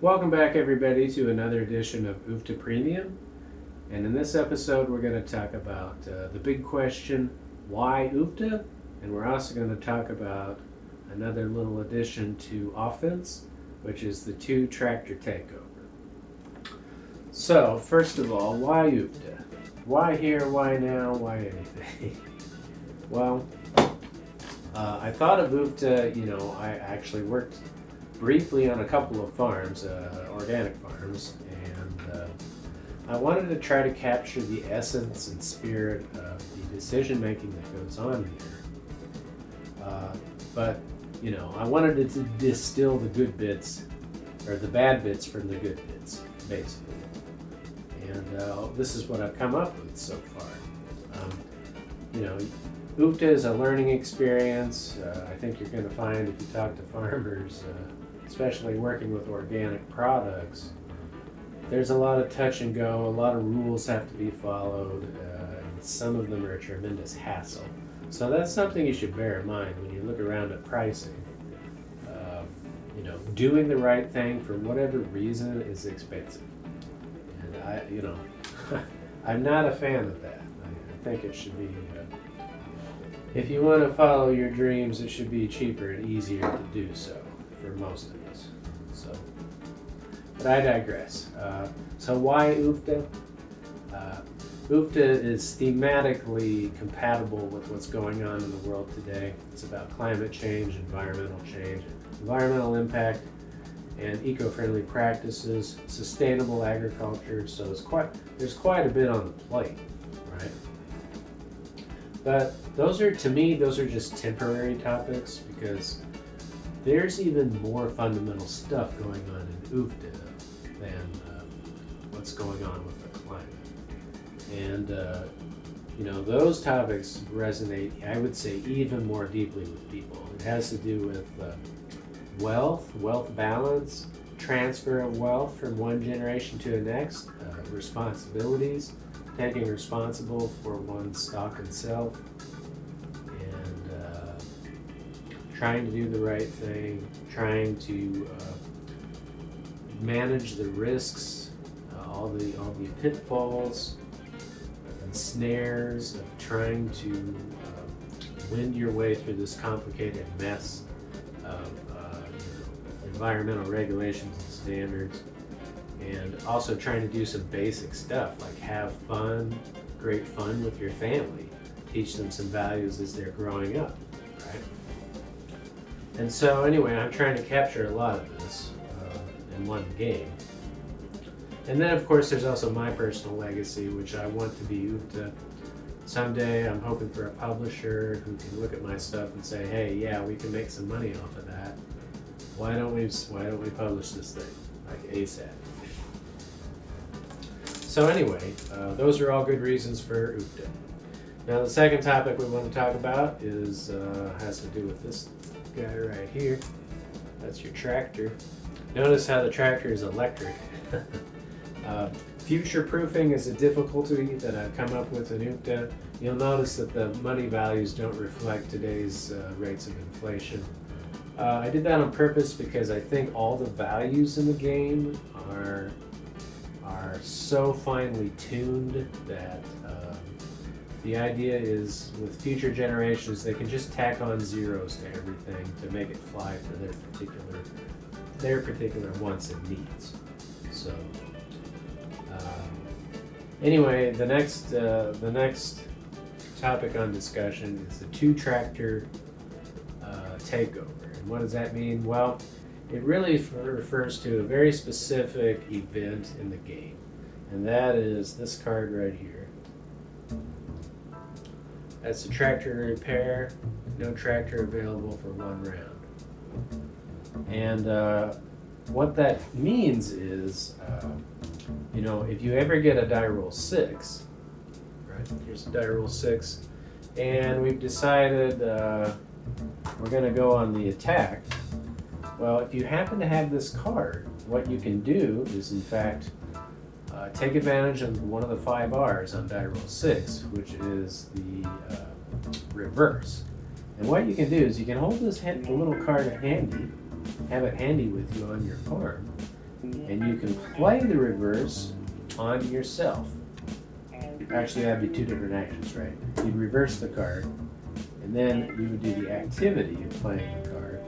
Welcome back, everybody, to another edition of Oofta Premium. And in this episode, we're going to talk about the big question, why Oofta? And we're also going to talk about another little addition to offense, which is the 2-tractor takeover. So, first of all, why Oofta? Why here, why now, why anything? Well, I thought of Oofta, I actually worked briefly on a couple of farms, organic farms, and I wanted to try to capture the essence and spirit of the decision making that goes on here. But I wanted to distill the good bits, or the bad bits from the good bits, basically. And this is what I've come up with so far. Oofta is a learning experience. I think you're going to find if you talk to farmers, especially working with organic products, there's a lot of touch and go, a lot of rules have to be followed, and some of them are a tremendous hassle. So that's something you should bear in mind when you look around at pricing. Doing the right thing for whatever reason is expensive. And I'm not a fan of that. I think it should be, if you want to follow your dreams, it should be cheaper and easier to do so for most of us. But I digress. So why Oofta? Oofta is thematically compatible with what's going on in the world today. It's about climate change, environmental impact, and eco-friendly practices, sustainable agriculture. So there's quite a bit on the plate, right? But those are just temporary topics, because there's even more fundamental stuff going on in Oofta than what's going on with the climate. And those topics resonate, I would say, even more deeply with people. It has to do with wealth balance, transfer of wealth from one generation to the next, responsibilities, taking responsible for one's stock and self, and trying to do the right thing, trying to manage the risks, all the pitfalls and snares of trying to wend your way through this complicated mess of environmental regulations and standards, and also trying to do some basic stuff like have great fun with your family, teach them some values as they're growing up, right? And so anyway, I'm trying to capture a lot of this in one game. And then of course there's also my personal legacy, which I want to be Oofta. Someday I'm hoping for a publisher who can look at my stuff and say, hey, yeah, we can make some money off of that. Why don't we publish this thing like ASAP? So anyway, those are all good reasons for Oofta. Now the second topic we want to talk about has to do with this guy right here. That's your tractor. Notice how the tractor is electric. Future-proofing is a difficulty that I've come up with in Oofta. You'll notice that the money values don't reflect today's rates of inflation. I did that on purpose because I think all the values in the game are so finely tuned that the idea is with future generations they can just tack on zeros to everything to make it fly for their particular wants and needs. So anyway, the next topic on discussion is the 2-tractor takeover. And what does that mean? Well, it really refers to a very specific event in the game, and that is this card right here. That's the tractor repair. No tractor available for 1 round. And what that means is, if you ever get a die roll 6, right? Here's a die roll 6, and we've decided we're going to go on the attack. Well, if you happen to have this card, what you can do is, in fact, take advantage of one of the 5 R's on die roll 6, which is the reverse. And what you can do is you can hold this little card handy, have it handy with you on your farm, and you can play the reverse on yourself. Actually, that'd be two different actions, right? You'd reverse the card, and then you would do the activity of playing the card.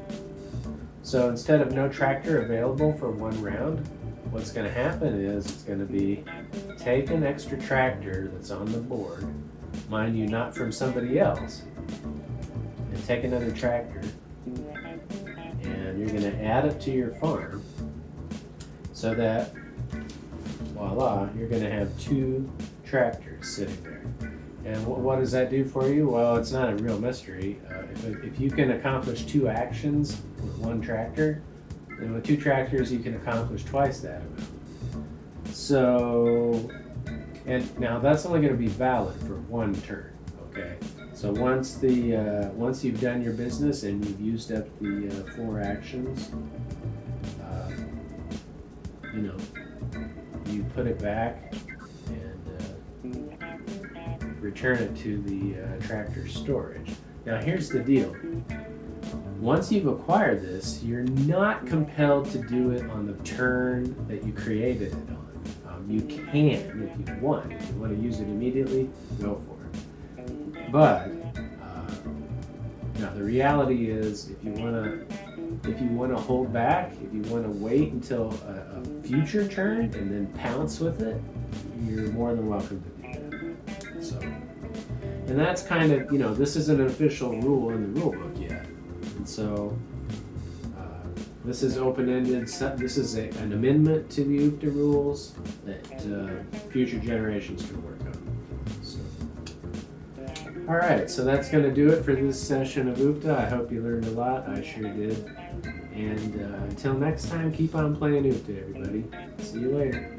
So instead of no tractor available for one round, what's going to happen is it's going to be take an extra tractor that's on the board, mind you, not from somebody else, and take another tractor, and you're going to add it to your farm so that, voila, you're going to have two tractors sitting there. And what does that do for you? Well, it's not a real mystery. If you can accomplish two actions with one tractor, then with two tractors you can accomplish twice that amount. So, and now that's only going to be valid for one turn, okay? So once you've done your business and you've used up the 4 actions, you put it back and return it to the tractor storage. Now here's the deal. Once you've acquired this, you're not compelled to do it on the turn that you created it on. You can if you want. If you want to use it immediately, go for it. But now the reality is, if you want to hold back, if you want to wait until a future turn and then pounce with it, you're more than welcome to do that. So, and that's kind of, this isn't an official rule in the rule book yet. And so this is open-ended. This is an amendment to the Oofta rules that future generations can work on. So, all right, so that's going to do it for this session of Oofta. I hope you learned a lot. I sure did. And until next time, keep on playing Oofta, everybody. See you later.